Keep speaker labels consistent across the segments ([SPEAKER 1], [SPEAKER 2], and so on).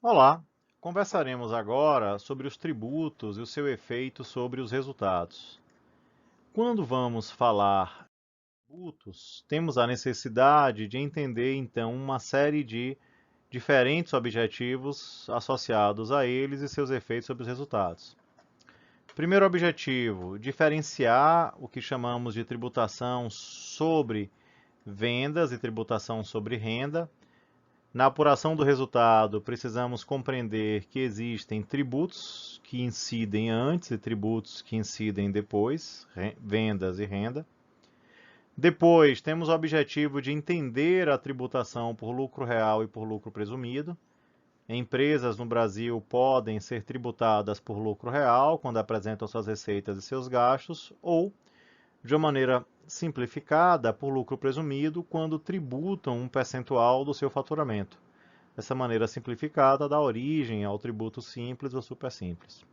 [SPEAKER 1] Olá! Conversaremos agora sobre os tributos e o seu efeito sobre os resultados. Quando vamos falar de tributos, temos a necessidade de entender então uma série de diferentes objetivos associados a eles e seus efeitos sobre os resultados. Primeiro objetivo, diferenciar o que chamamos de tributação sobre vendas e tributação sobre renda. Na apuração do resultado, precisamos compreender que existem tributos que incidem antes e tributos que incidem depois, vendas e renda. Depois, temos o objetivo de entender a tributação por lucro real e por lucro presumido. Empresas no Brasil podem ser tributadas por lucro real quando apresentam suas receitas e seus gastos, ou, de uma maneira simplificada, por lucro presumido quando tributam um percentual do seu faturamento. Essa maneira simplificada dá origem ao tributo simples ou supersimples.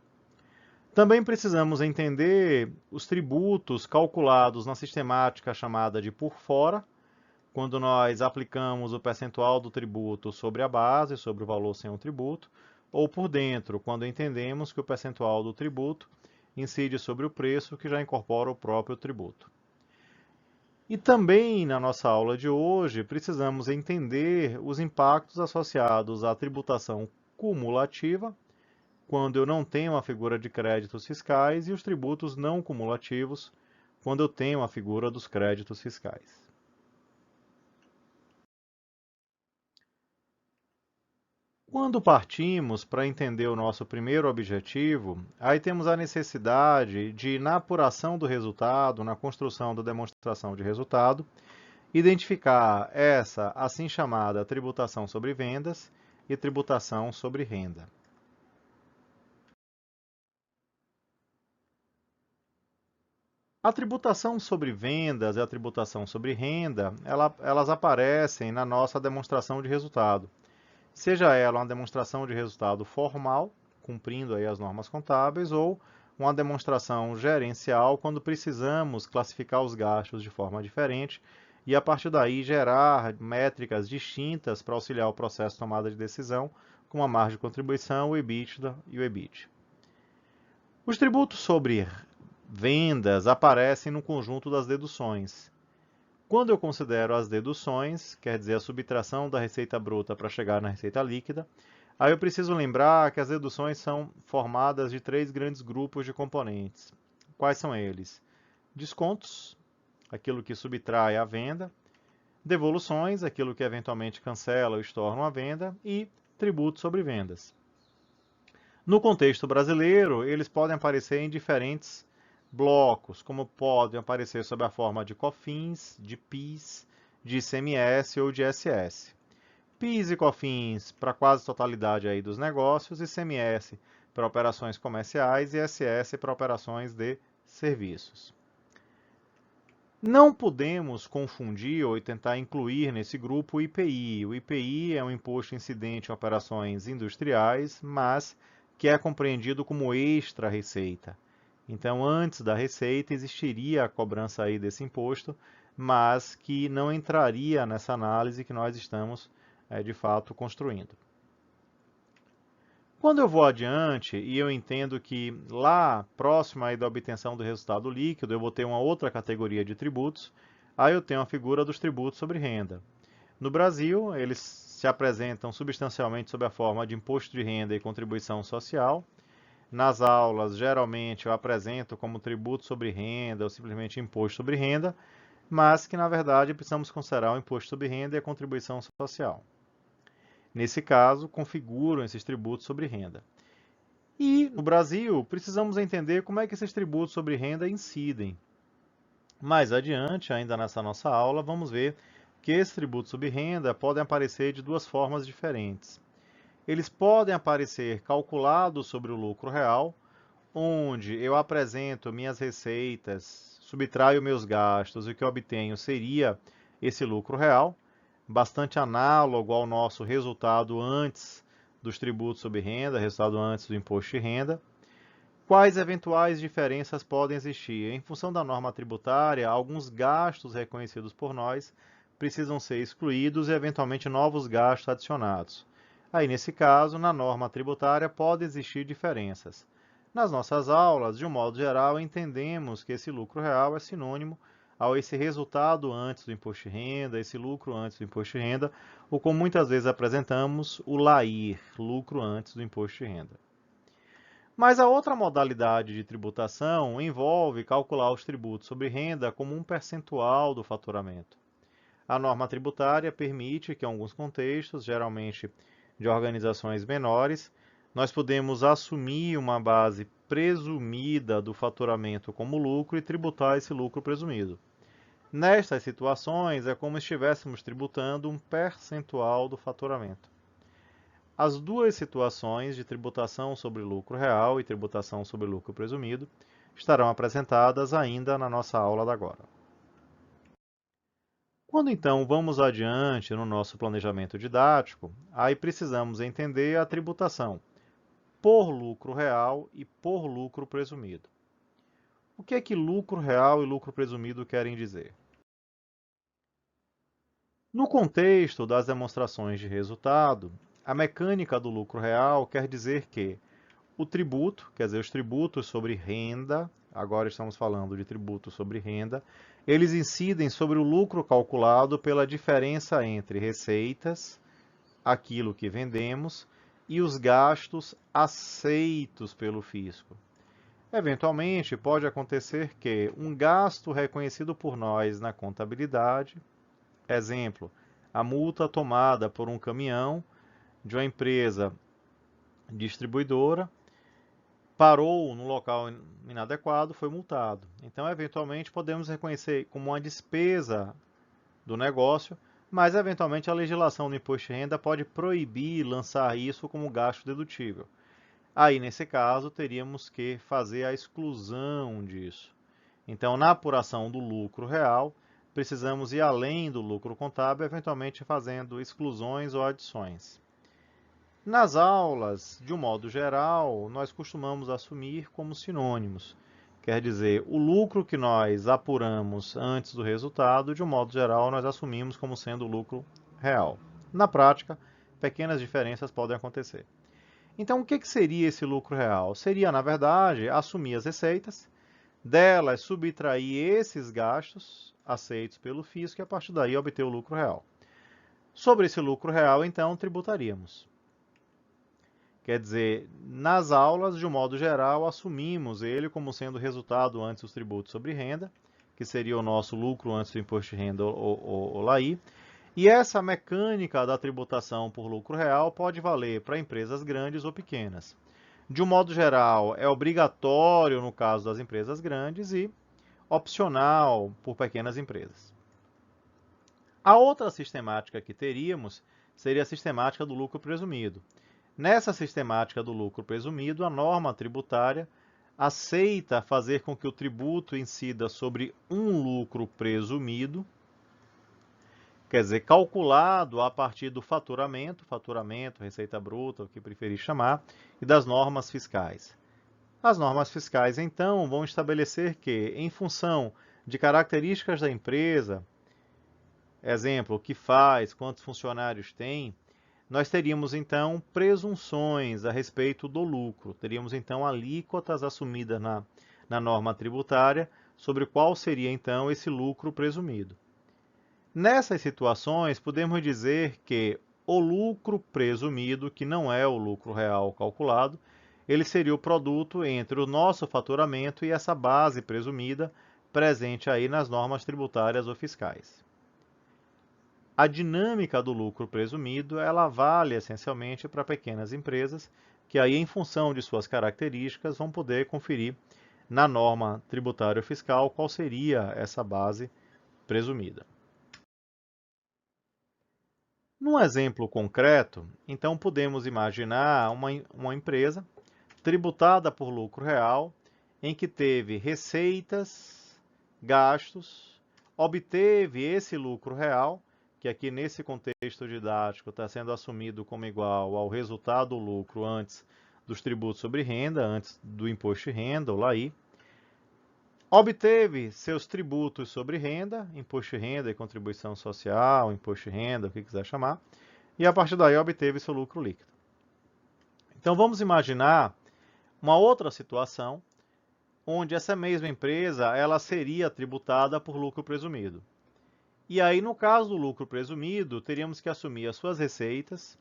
[SPEAKER 1] Também precisamos entender os tributos calculados na sistemática chamada de por fora, quando nós aplicamos o percentual do tributo sobre a base, sobre o valor sem o tributo, ou por dentro, quando entendemos que o percentual do tributo incide sobre o preço que já incorpora o próprio tributo. E também na nossa aula de hoje precisamos entender os impactos associados à tributação cumulativa, quando eu não tenho a figura de créditos fiscais, e os tributos não cumulativos, quando eu tenho a figura dos créditos fiscais. Quando partimos para entender o nosso primeiro objetivo, aí temos a necessidade de, na apuração do resultado, na construção da demonstração de resultado, identificar essa assim chamada tributação sobre vendas e tributação sobre renda. A tributação sobre vendas e a tributação sobre renda, elas aparecem na nossa demonstração de resultado. Seja ela uma demonstração de resultado formal, cumprindo aí as normas contábeis, ou uma demonstração gerencial, quando precisamos classificar os gastos de forma diferente e, a partir daí, gerar métricas distintas para auxiliar o processo de tomada de decisão, como a margem de contribuição, o EBITDA e o EBIT. Os tributos sobre vendas aparecem no conjunto das deduções. Quando eu considero as deduções, quer dizer, a subtração da receita bruta para chegar na receita líquida, aí eu preciso lembrar que as deduções são formadas de três grandes grupos de componentes. Quais são eles? Descontos, aquilo que subtrai a venda; devoluções, aquilo que eventualmente cancela ou estorna a venda; e tributos sobre vendas. No contexto brasileiro, eles podem aparecer em diferentes blocos, como podem aparecer sob a forma de COFINS, de PIS, de ICMS ou de ISS. PIS e COFINS para quase totalidade aí dos negócios, ICMS para operações comerciais e ISS para operações de serviços. Não podemos confundir ou tentar incluir nesse grupo o IPI. O IPI é um imposto incidente em operações industriais, mas que é compreendido como extra receita. Então, antes da receita, existiria a cobrança aí desse imposto, mas que não entraria nessa análise que nós estamos, de fato, construindo. Quando eu vou adiante e eu entendo que lá, próximo aí da obtenção do resultado líquido, eu vou ter uma outra categoria de tributos, aí eu tenho a figura dos tributos sobre renda. No Brasil, eles se apresentam substancialmente sob a forma de imposto de renda e contribuição social. Nas aulas, geralmente, eu apresento como tributo sobre renda ou simplesmente imposto sobre renda, mas que, na verdade, precisamos considerar o imposto sobre renda e a contribuição social. Nesse caso, configuram esses tributos sobre renda. E, no Brasil, precisamos entender como é que esses tributos sobre renda incidem. Mais adiante, ainda nessa nossa aula, vamos ver que esses tributos sobre renda podem aparecer de duas formas diferentes. Eles podem aparecer calculados sobre o lucro real, onde eu apresento minhas receitas, subtraio meus gastos e o que eu obtenho seria esse lucro real, bastante análogo ao nosso resultado antes dos tributos sobre renda, resultado antes do imposto de renda. Quais eventuais diferenças podem existir? Em função da norma tributária, alguns gastos reconhecidos por nós precisam ser excluídos e, eventualmente, novos gastos adicionados. Aí, nesse caso, na norma tributária pode existir diferenças. Nas nossas aulas, de um modo geral, entendemos que esse lucro real é sinônimo ao esse resultado antes do imposto de renda, esse lucro antes do imposto de renda, ou como muitas vezes apresentamos, o LAIR, lucro antes do imposto de renda. Mas a outra modalidade de tributação envolve calcular os tributos sobre renda como um percentual do faturamento. A norma tributária permite que, em alguns contextos, geralmente de organizações menores, nós podemos assumir uma base presumida do faturamento como lucro e tributar esse lucro presumido. Nestas situações, é como se estivéssemos tributando um percentual do faturamento. As duas situações de tributação sobre lucro real e tributação sobre lucro presumido estarão apresentadas ainda na nossa aula da agora. Quando então vamos adiante no nosso planejamento didático, aí precisamos entender a tributação por lucro real e por lucro presumido. O que é que lucro real e lucro presumido querem dizer? No contexto das demonstrações de resultado, a mecânica do lucro real quer dizer que o tributo, quer dizer, os tributos sobre renda, agora estamos falando de tributos sobre renda, eles incidem sobre o lucro calculado pela diferença entre receitas, aquilo que vendemos, e os gastos aceitos pelo fisco. Eventualmente, pode acontecer que um gasto reconhecido por nós na contabilidade, exemplo, a multa tomada por um caminhão de uma empresa distribuidora, parou no local inadequado, foi multado. Então, eventualmente, podemos reconhecer como uma despesa do negócio, mas, eventualmente, a legislação do imposto de renda pode proibir lançar isso como gasto dedutível. Aí, nesse caso, teríamos que fazer a exclusão disso. Então, na apuração do lucro real, precisamos ir além do lucro contábil, eventualmente fazendo exclusões ou adições. Nas aulas, de um modo geral, nós costumamos assumir como sinônimos. Quer dizer, o lucro que nós apuramos antes do resultado, de um modo geral, nós assumimos como sendo o lucro real. Na prática, pequenas diferenças podem acontecer. Então, o que seria esse lucro real? Seria, na verdade, assumir as receitas, delas subtrair esses gastos aceitos pelo fisco e, a partir daí, obter o lucro real. Sobre esse lucro real, então, tributaríamos. Quer dizer, nas aulas, de um modo geral, assumimos ele como sendo resultado antes dos tributos sobre renda, que seria o nosso lucro antes do imposto de renda ou LAI. E essa mecânica da tributação por lucro real pode valer para empresas grandes ou pequenas. De um modo geral, é obrigatório no caso das empresas grandes e opcional por pequenas empresas. A outra sistemática que teríamos seria a sistemática do lucro presumido. Nessa sistemática do lucro presumido, a norma tributária aceita fazer com que o tributo incida sobre um lucro presumido, quer dizer, calculado a partir do faturamento, receita bruta, o que preferir chamar, e das normas fiscais. As normas fiscais, então, vão estabelecer que, em função de características da empresa, exemplo, o que faz, quantos funcionários tem, nós teríamos, então, presunções a respeito do lucro. Teríamos, então, alíquotas assumidas na norma tributária sobre qual seria, então, esse lucro presumido. Nessas situações, podemos dizer que o lucro presumido, que não é o lucro real calculado, ele seria o produto entre o nosso faturamento e essa base presumida presente aí nas normas tributárias ou fiscais. A dinâmica do lucro presumido, ela vale essencialmente para pequenas empresas, que aí, em função de suas características, vão poder conferir na norma tributária ou fiscal qual seria essa base presumida. Num exemplo concreto, então podemos imaginar uma empresa tributada por lucro real, em que teve receitas, gastos, obteve esse lucro real, que aqui nesse contexto didático está sendo assumido como igual ao resultado do lucro antes dos tributos sobre renda, antes do imposto de renda, ou LAI. Obteve seus tributos sobre renda, imposto de renda e contribuição social, imposto de renda, o que quiser chamar, e a partir daí obteve seu lucro líquido. Então vamos imaginar uma outra situação onde essa mesma empresa ela seria tributada por lucro presumido. E aí, no caso do lucro presumido, teríamos que assumir as suas receitas,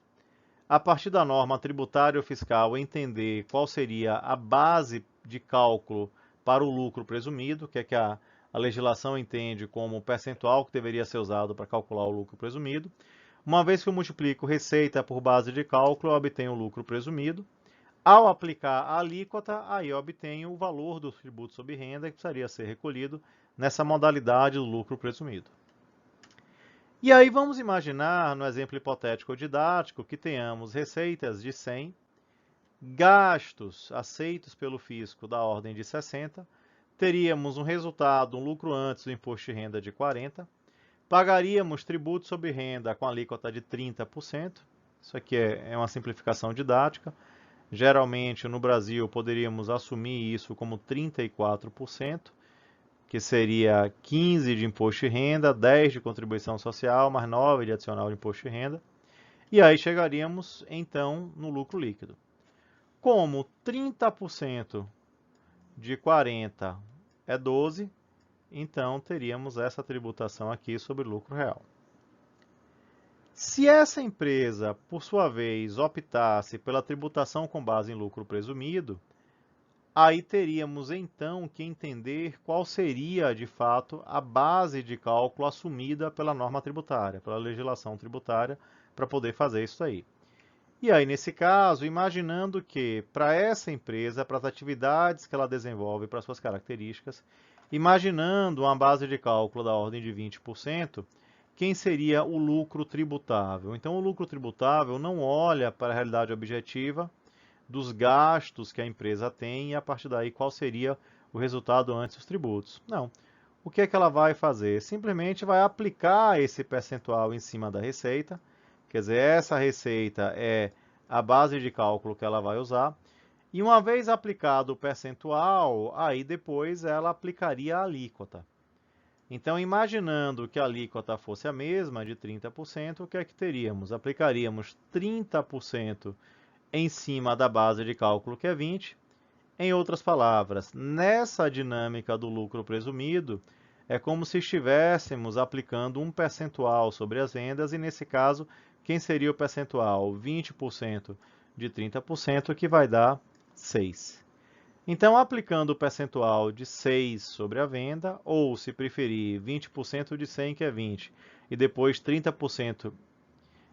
[SPEAKER 1] a partir da norma tributária ou fiscal, entender qual seria a base de cálculo para o lucro presumido, que é que a legislação entende como o percentual que deveria ser usado para calcular o lucro presumido. Uma vez que eu multiplico receita por base de cálculo, eu obtenho o lucro presumido. Ao aplicar a alíquota, aí eu obtenho o valor do tributo sobre renda que precisaria ser recolhido nessa modalidade do lucro presumido. E aí vamos imaginar, no exemplo hipotético ou didático, que tenhamos receitas de 100, gastos aceitos pelo fisco da ordem de 60, teríamos um resultado, um lucro antes do imposto de renda de 40, pagaríamos tributo sobre renda com alíquota de 30%, isso aqui é uma simplificação didática, geralmente no Brasil poderíamos assumir isso como 34%, que seria 15 de imposto de renda, 10 de contribuição social, mais 9 de adicional de imposto de renda. E aí chegaríamos, então, no lucro líquido. Como 30% de 40 é 12, então teríamos essa tributação aqui sobre lucro real. Se essa empresa, por sua vez, optasse pela tributação com base em lucro presumido, aí teríamos então que entender qual seria, de fato, a base de cálculo assumida pela norma tributária, pela legislação tributária, para poder fazer isso aí. E aí, nesse caso, imaginando que para essa empresa, para as atividades que ela desenvolve, para suas características, imaginando uma base de cálculo da ordem de 20%, quem seria o lucro tributável? Então, o lucro tributável não olha para a realidade objetiva dos gastos que a empresa tem e, a partir daí, qual seria o resultado antes dos tributos. Não. O que é que ela vai fazer? Simplesmente vai aplicar esse percentual em cima da receita, quer dizer, essa receita é a base de cálculo que ela vai usar, e uma vez aplicado o percentual, aí depois ela aplicaria a alíquota. Então, imaginando que a alíquota fosse a mesma, de 30%, o que é que teríamos? Aplicaríamos 30% em cima da base de cálculo, que é 20. Em outras palavras, nessa dinâmica do lucro presumido, é como se estivéssemos aplicando um percentual sobre as vendas, e nesse caso, quem seria o percentual? 20% de 30%, que vai dar 6. Então, aplicando o percentual de 6 sobre a venda, ou, se preferir, 20% de 100, que é 20, e depois 30%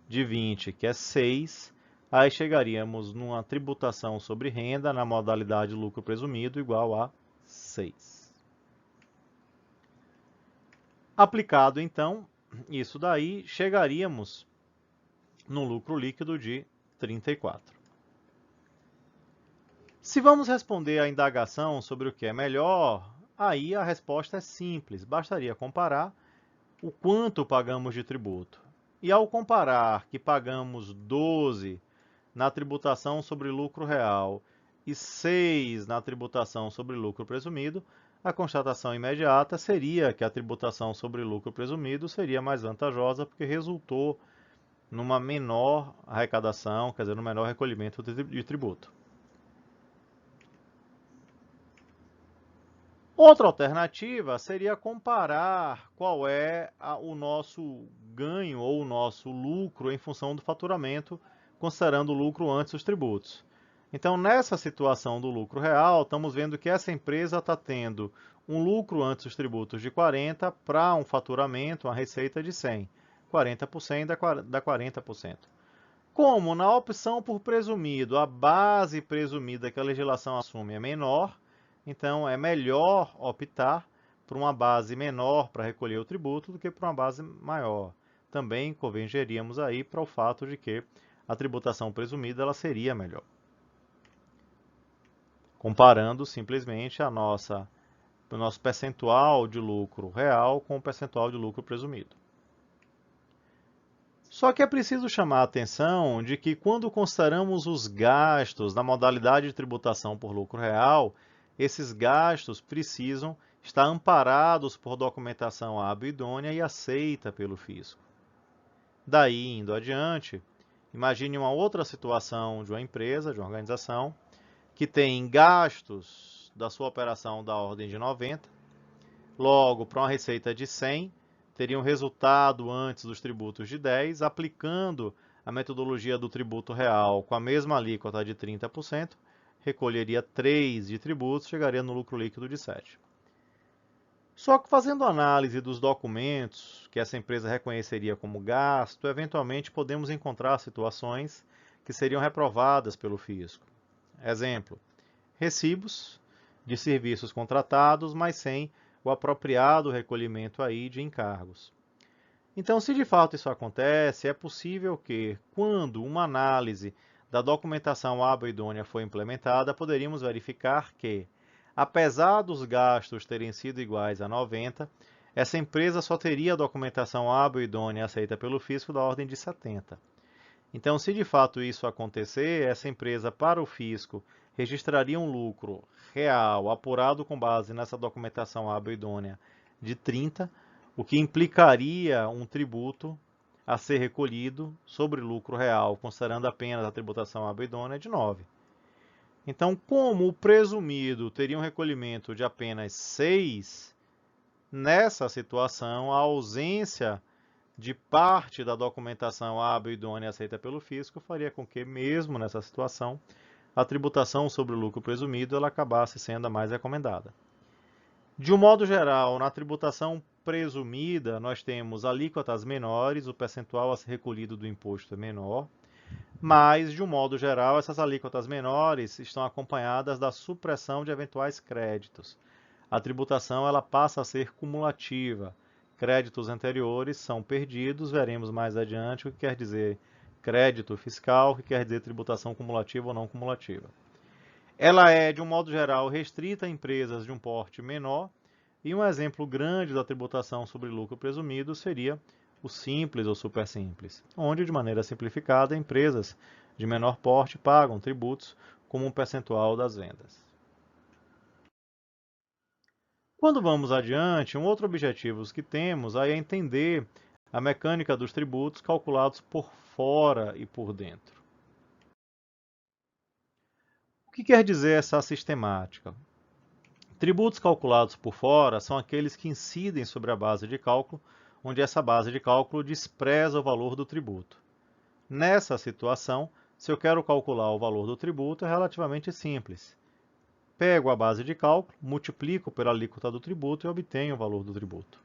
[SPEAKER 1] de 20, que é 6, aí chegaríamos numa tributação sobre renda na modalidade lucro presumido igual a 6. Aplicado, então, isso daí, chegaríamos no lucro líquido de 34. Se vamos responder à indagação sobre o que é melhor, aí a resposta é simples, bastaria comparar o quanto pagamos de tributo. E ao comparar que pagamos 12 na tributação sobre lucro real e 6 na tributação sobre lucro presumido, a constatação imediata seria que a tributação sobre lucro presumido seria mais vantajosa porque resultou numa menor arrecadação, quer dizer, no menor recolhimento de tributo. Outra alternativa seria comparar qual é o nosso ganho ou o nosso lucro em função do faturamento, considerando o lucro antes dos tributos. Então, nessa situação do lucro real, estamos vendo que essa empresa está tendo um lucro antes dos tributos de 40 para um faturamento, uma receita de 100. 40% dá 40%. Como na opção por presumido, a base presumida que a legislação assume é menor, então é melhor optar por uma base menor para recolher o tributo do que por uma base maior. Também convergeríamos aí para o fato de que a tributação presumida ela seria melhor. Comparando simplesmente o nosso percentual de lucro real com o percentual de lucro presumido. Só que é preciso chamar a atenção de que quando consideramos os gastos na modalidade de tributação por lucro real, esses gastos precisam estar amparados por documentação hábil e idônea e aceita pelo fisco. Daí, indo adiante, imagine uma outra situação de uma empresa, de uma organização, que tem gastos da sua operação da ordem de 90, logo, para uma receita de 100, teria um resultado antes dos tributos de 10, aplicando a metodologia do tributo real com a mesma alíquota de 30%, recolheria 3 de tributos, chegaria no lucro líquido de 7. Só que fazendo análise dos documentos que essa empresa reconheceria como gasto, eventualmente podemos encontrar situações que seriam reprovadas pelo fisco. Exemplo, recibos de serviços contratados, mas sem o apropriado recolhimento aí de encargos. Então, se de fato isso acontece, é possível que, quando uma análise da documentação hábil e idônea foi implementada, poderíamos verificar que, apesar dos gastos terem sido iguais a 90, essa empresa só teria a documentação hábil e idônea aceita pelo fisco da ordem de 70. Então, se de fato isso acontecer, essa empresa, para o fisco, registraria um lucro real apurado com base nessa documentação hábil e idônea de 30, o que implicaria um tributo a ser recolhido sobre lucro real, considerando apenas a tributação hábil e idônea de 9. Então, como o presumido teria um recolhimento de apenas 6, nessa situação, a ausência de parte da documentação hábil e idônea aceita pelo fisco faria com que, mesmo nessa situação, a tributação sobre o lucro presumido ela acabasse sendo a mais recomendada. De um modo geral, na tributação presumida, nós temos alíquotas menores, o percentual a ser recolhido do imposto é menor, mas, de um modo geral, essas alíquotas menores estão acompanhadas da supressão de eventuais créditos. A tributação ela passa a ser cumulativa. Créditos anteriores são perdidos, veremos mais adiante o que quer dizer crédito fiscal, o que quer dizer tributação cumulativa ou não cumulativa. Ela é, de um modo geral, restrita a empresas de um porte menor, e um exemplo grande da tributação sobre lucro presumido seria o simples ou super simples, onde, de maneira simplificada, empresas de menor porte pagam tributos como um percentual das vendas. Quando vamos adiante, um outro objetivo que temos é entender a mecânica dos tributos calculados por fora e por dentro. O que quer dizer essa sistemática? Tributos calculados por fora são aqueles que incidem sobre a base de cálculo, onde essa base de cálculo despreza o valor do tributo. Nessa situação, se eu quero calcular o valor do tributo, é relativamente simples. Pego a base de cálculo, multiplico pela alíquota do tributo e obtenho o valor do tributo.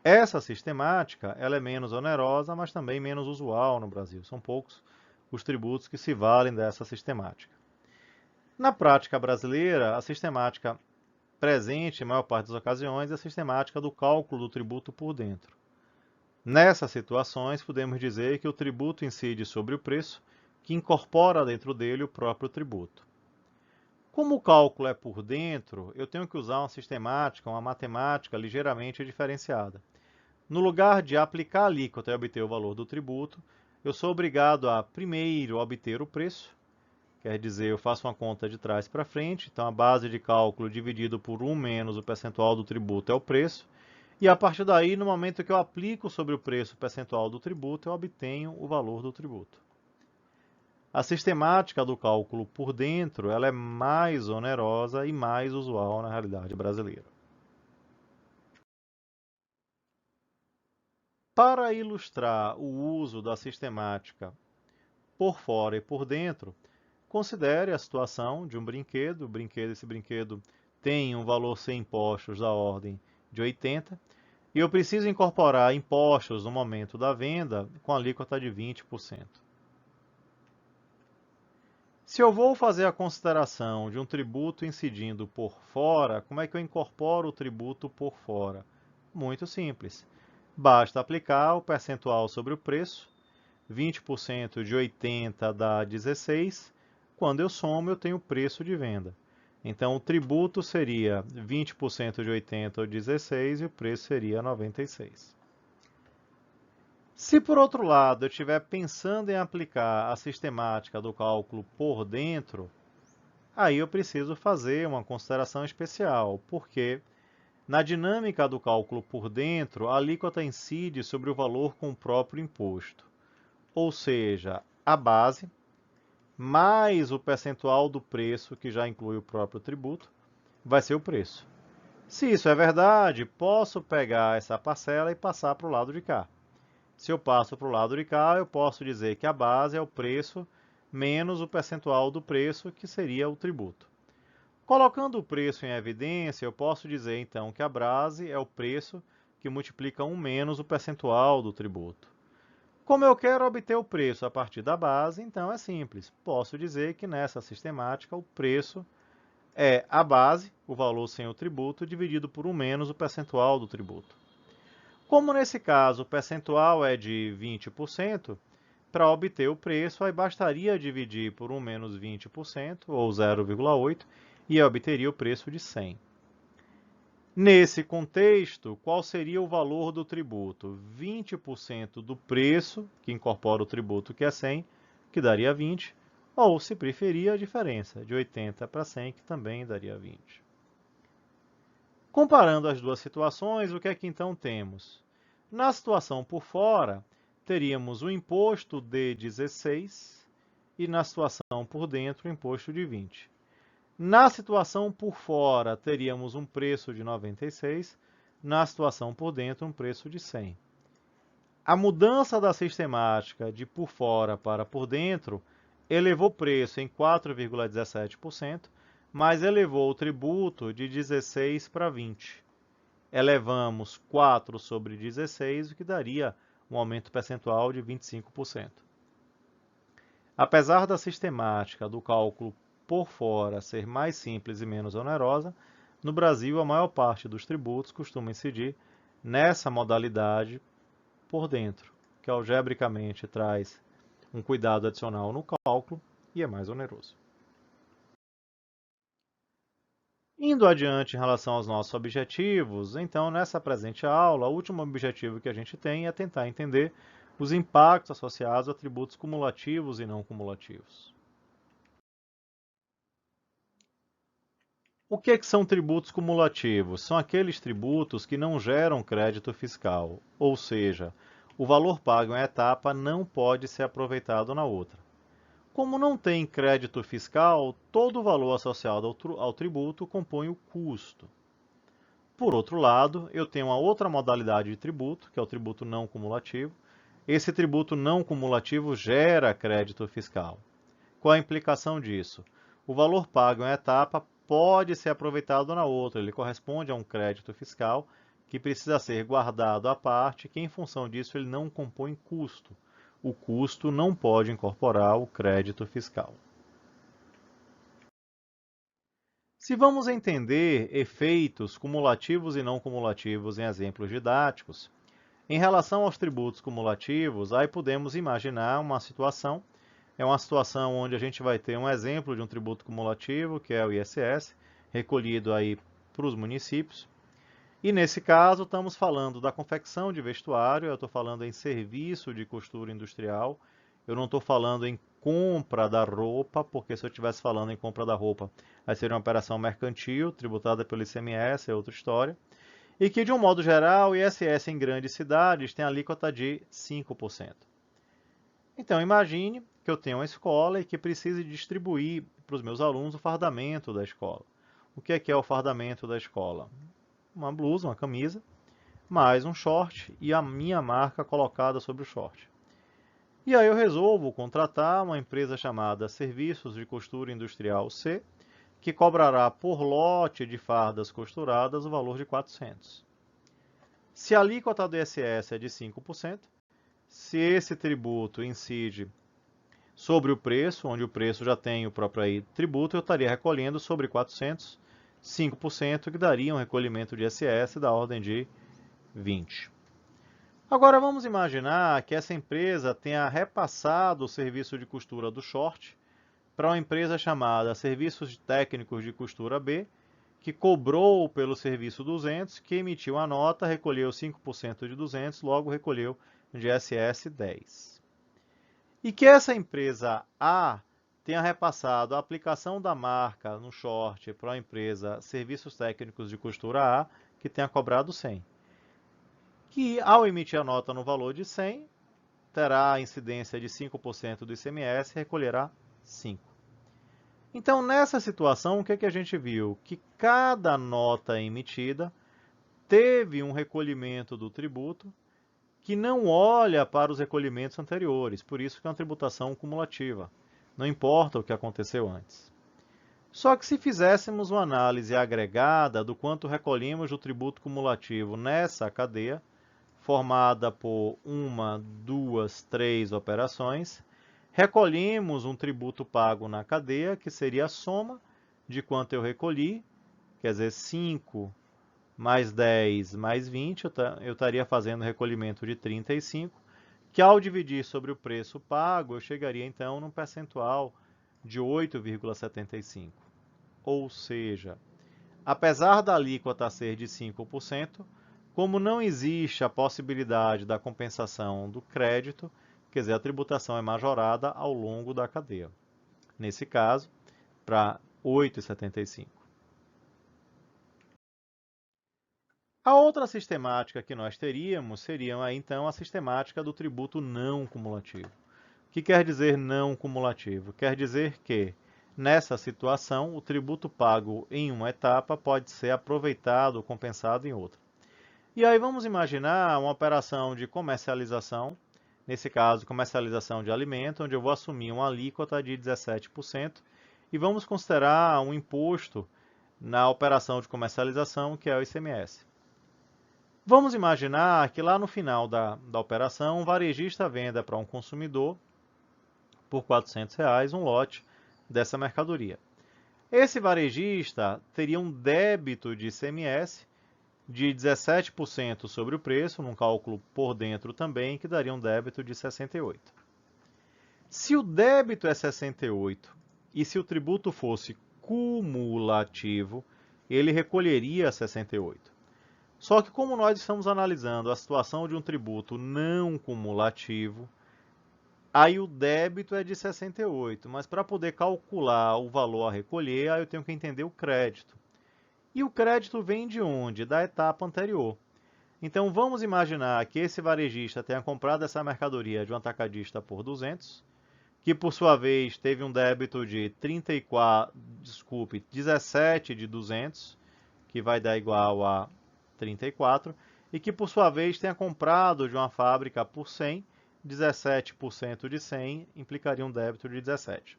[SPEAKER 1] Essa sistemática ela é menos onerosa, mas também menos usual no Brasil. São poucos os tributos que se valem dessa sistemática. Na prática brasileira, a sistemática presente, em maior parte das ocasiões, é a sistemática do cálculo do tributo por dentro. Nessas situações, podemos dizer que o tributo incide sobre o preço, que incorpora dentro dele o próprio tributo. Como o cálculo é por dentro, eu tenho que usar uma sistemática, uma matemática ligeiramente diferenciada. No lugar de aplicar a alíquota e obter o valor do tributo, eu sou obrigado a, primeiro, obter o preço, quer dizer, eu faço uma conta de trás para frente, então a base de cálculo dividido por 1 menos o percentual do tributo é o preço, e a partir daí, no momento que eu aplico sobre o preço percentual do tributo, eu obtenho o valor do tributo. A sistemática do cálculo por dentro ela é mais onerosa e mais usual na realidade brasileira. Para ilustrar o uso da sistemática por fora e por dentro, considere a situação de um brinquedo. Esse brinquedo tem um valor sem impostos da ordem de 80, e eu preciso incorporar impostos no momento da venda com alíquota de 20%. Se eu vou fazer a consideração de um tributo incidindo por fora, como é que eu incorporo o tributo por fora? Muito simples. Basta aplicar o percentual sobre o preço, 20% de 80 dá 16, quando eu somo eu tenho o preço de venda. Então o tributo seria 20% de 80 ou 16 e o preço seria 96. Se, por outro lado, eu estiver pensando em aplicar a sistemática do cálculo por dentro, aí eu preciso fazer uma consideração especial, porque Na dinâmica do cálculo por dentro, a alíquota incide sobre o valor com o próprio imposto, ou seja, a base mais o percentual do preço, que já inclui o próprio tributo, vai ser o preço. Se isso é verdade, posso pegar essa parcela e passar para o lado de cá. Se eu passo para o lado de cá, eu posso dizer que a base é o preço menos o percentual do preço, que seria o tributo. Colocando o preço em evidência, eu posso dizer então que a base é o preço que multiplica 1 menos o percentual do tributo. Como eu quero obter o preço a partir da base, então é simples. Posso dizer que nessa sistemática o preço é a base, o valor sem o tributo, dividido por 1 menos o percentual do tributo. Como nesse caso o percentual é de 20%, para obter o preço, aí bastaria dividir por 1 menos 20%, ou 0,8, e eu obteria o preço de 100. Nesse contexto, qual seria o valor do tributo? 20% do preço, que incorpora o tributo, que é 100, que daria 20, ou, se preferir, a diferença, de 80 para 100, que também daria 20. Comparando as duas situações, o que é que então temos? Na situação por fora, teríamos o imposto de 16 e na situação por dentro, o imposto de 20. Na situação por fora, teríamos um preço de 96, na situação por dentro, um preço de 100. A mudança da sistemática de por fora para por dentro elevou o preço em 4,17%, mas elevou o tributo de 16 para 20. Elevamos 4 sobre 16, o que daria um aumento percentual de 25%. Apesar da sistemática do cálculo por fora ser mais simples e menos onerosa, no Brasil a maior parte dos tributos costuma incidir nessa modalidade por dentro, que algebricamente traz um cuidado adicional no cálculo e é mais oneroso. Indo adiante em relação aos nossos objetivos, então nessa presente aula, o último objetivo que a gente tem é tentar entender os impactos associados a tributos cumulativos e não cumulativos. O que são tributos cumulativos? São aqueles tributos que não geram crédito fiscal, ou seja, o valor pago em etapa não pode ser aproveitado na outra. Como não tem crédito fiscal, todo o valor associado ao tributo compõe o custo. Por outro lado, eu tenho uma outra modalidade de tributo, que é o tributo não cumulativo. Esse tributo não cumulativo gera crédito fiscal. Qual a implicação disso? O valor pago em etapa pode ser aproveitado na outra, ele corresponde a um crédito fiscal que precisa ser guardado à parte, que em função disso ele não compõe custo. O custo não pode incorporar o crédito fiscal. Se vamos entender efeitos cumulativos e não cumulativos em exemplos didáticos, em relação aos tributos cumulativos, aí podemos imaginar uma situação. É uma situação onde a gente vai ter um exemplo de um tributo cumulativo, que é o ISS, recolhido aí para os municípios. E nesse caso, estamos falando da confecção de vestuário, eu estou falando em serviço de costura industrial, eu não estou falando em compra da roupa, porque se eu estivesse falando em compra da roupa, aí seria uma operação mercantil, tributada pelo ICMS, é outra história. E que, de um modo geral, o ISS em grandes cidades tem alíquota de 5%. Então, imagine que eu tenho uma escola e que precise distribuir para os meus alunos o fardamento da escola. O que é o fardamento da escola? Uma blusa, uma camisa, mais um short e a minha marca colocada sobre o short. E aí eu resolvo contratar uma empresa chamada Serviços de Costura Industrial C, que cobrará por lote de fardas costuradas o valor de 400. Se a alíquota do ISS é de 5%, se esse tributo incide sobre o preço, onde o preço já tem o próprio tributo, eu estaria recolhendo sobre 400, 5%, que daria um recolhimento de ISS da ordem de 20. Agora vamos imaginar que essa empresa tenha repassado o serviço de costura do short para uma empresa chamada Serviços Técnicos de Costura B, que cobrou pelo serviço 200, que emitiu a nota, recolheu 5% de 200, logo recolheu de ISS 10. E que essa empresa A tenha repassado a aplicação da marca no short para a empresa Serviços Técnicos de Costura A, que tenha cobrado 100. Que, ao emitir a nota no valor de 100, terá a incidência de 5% do ICMS e recolherá 5. Então, nessa situação, o que a gente viu? Que cada nota emitida teve um recolhimento do tributo que não olha para os recolhimentos anteriores, por isso que é uma tributação cumulativa. Não importa o que aconteceu antes. Só que se fizéssemos uma análise agregada do quanto recolhemos do tributo cumulativo nessa cadeia, formada por 1, 2, 3 operações, recolhemos um tributo pago na cadeia, que seria a soma de quanto eu recolhi, quer dizer, 5 mais 10 mais 20, eu estaria fazendo recolhimento de 35, que ao dividir sobre o preço pago, eu chegaria então num percentual de 8,75. Ou seja, apesar da alíquota ser de 5%, como não existe a possibilidade da compensação do crédito, quer dizer, a tributação é majorada ao longo da cadeia. Nesse caso, para 8,75. A outra sistemática que nós teríamos seria, então, a sistemática do tributo não cumulativo. O que quer dizer não cumulativo? Quer dizer que, nessa situação, o tributo pago em uma etapa pode ser aproveitado ou compensado em outra. E aí vamos imaginar uma operação de comercialização, nesse caso, comercialização de alimento, onde eu vou assumir uma alíquota de 17% e vamos considerar um imposto na operação de comercialização, que é o ICMS. Vamos imaginar que lá no final da operação, um varejista venda para um consumidor por R$ 400 um lote dessa mercadoria. Esse varejista teria um débito de ICMS de 17% sobre o preço, num cálculo por dentro também, que daria um débito de 68. Se o débito é 68 e se o tributo fosse cumulativo, ele recolheria 68. Só que como nós estamos analisando a situação de um tributo não cumulativo, aí o débito é de 68, mas para poder calcular o valor a recolher, aí eu tenho que entender o crédito. E o crédito vem de onde? Da etapa anterior. Então vamos imaginar que esse varejista tenha comprado essa mercadoria de um atacadista por 200, que por sua vez teve um débito de 17 de 200, que vai dar igual a 34, e que por sua vez tenha comprado de uma fábrica por 100, 17% de 100 implicaria um débito de 17.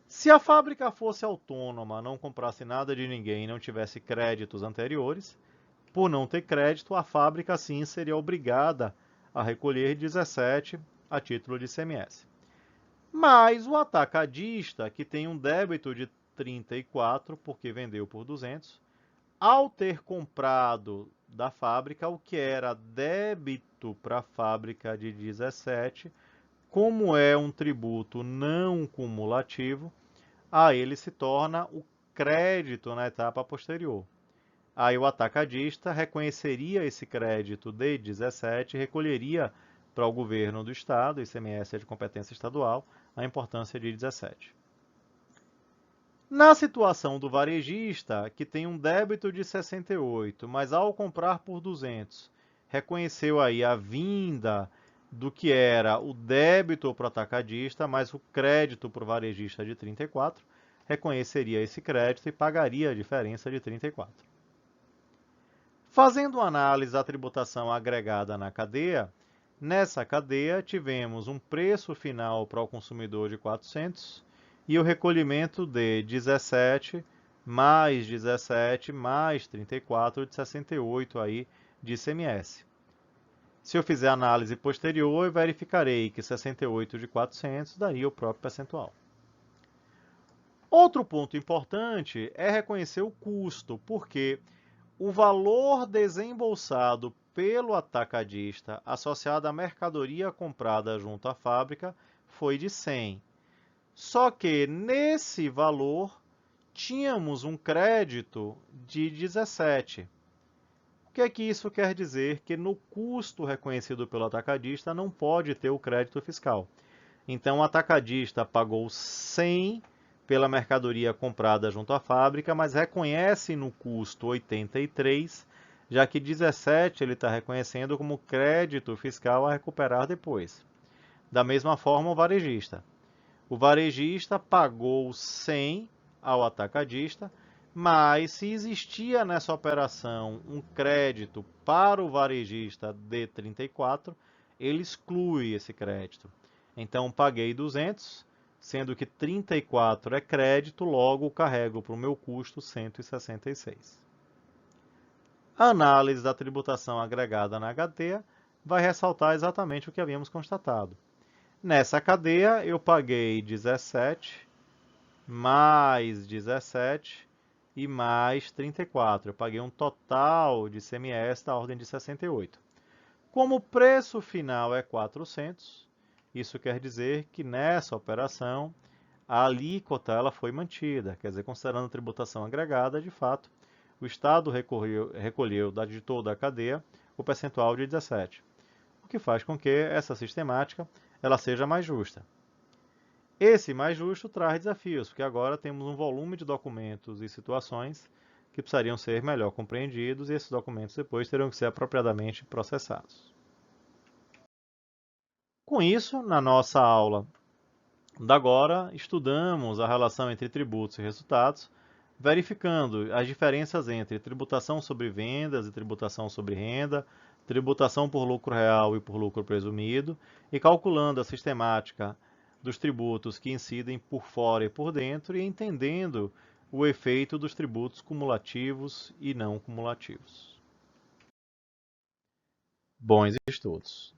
[SPEAKER 1] Se a fábrica fosse autônoma, não comprasse nada de ninguém e não tivesse créditos anteriores, por não ter crédito, a fábrica sim seria obrigada a recolher 17 a título de ICMS. Mas o atacadista, que tem um débito de 34, porque vendeu por 200, ao ter comprado da fábrica o que era débito para a fábrica de 17, como é um tributo não cumulativo, a ele se torna o crédito na etapa posterior. Aí o atacadista reconheceria esse crédito de 17 e recolheria para o governo do estado, ICMS é de competência estadual, a importância de 17. Na situação do varejista, que tem um débito de 68, mas ao comprar por 200, reconheceu aí a vinda do que era o débito para o atacadista, mais o crédito para o varejista de 34, reconheceria esse crédito e pagaria a diferença de 34. Fazendo uma análise da tributação agregada na cadeia, nessa cadeia tivemos um preço final para o consumidor de 400 e o recolhimento de 17 mais 17 mais 34 de 68 aí de ICMS. Se eu fizer análise posterior, eu verificarei que 68 de 400 daria o próprio percentual. Outro ponto importante é reconhecer o custo, porque o valor desembolsado pelo atacadista associado à mercadoria comprada junto à fábrica foi de 100. Só que nesse valor tínhamos um crédito de 17. O que é que isso quer dizer? Que no custo reconhecido pelo atacadista não pode ter o crédito fiscal. Então o atacadista pagou 100 pela mercadoria comprada junto à fábrica, mas reconhece no custo 83, já que 17 ele está reconhecendo como crédito fiscal a recuperar depois. Da mesma forma, o varejista. O varejista pagou 100 ao atacadista, mas se existia nessa operação um crédito para o varejista de 34, ele exclui esse crédito. Então, paguei 200, sendo que 34 é crédito, logo carrego para o meu custo 166. A análise da tributação agregada na cadeia vai ressaltar exatamente o que havíamos constatado. Nessa cadeia, eu paguei 17, mais 17 e mais 34. Eu paguei um total de ICMS da ordem de 68. Como o preço final é 400, isso quer dizer que nessa operação a alíquota ela foi mantida, quer dizer, considerando a tributação agregada, de fato, o Estado recolheu de toda a cadeia o percentual de 17, o que faz com que essa sistemática ela seja mais justa. Esse mais justo traz desafios, porque agora temos um volume de documentos e situações que precisariam ser melhor compreendidos e esses documentos depois terão que ser apropriadamente processados. Com isso, na nossa aula da agora, estudamos a relação entre tributos e resultados, verificando as diferenças entre tributação sobre vendas e tributação sobre renda, tributação por lucro real e por lucro presumido, e calculando a sistemática dos tributos que incidem por fora e por dentro, e entendendo o efeito dos tributos cumulativos e não cumulativos. Bons estudos!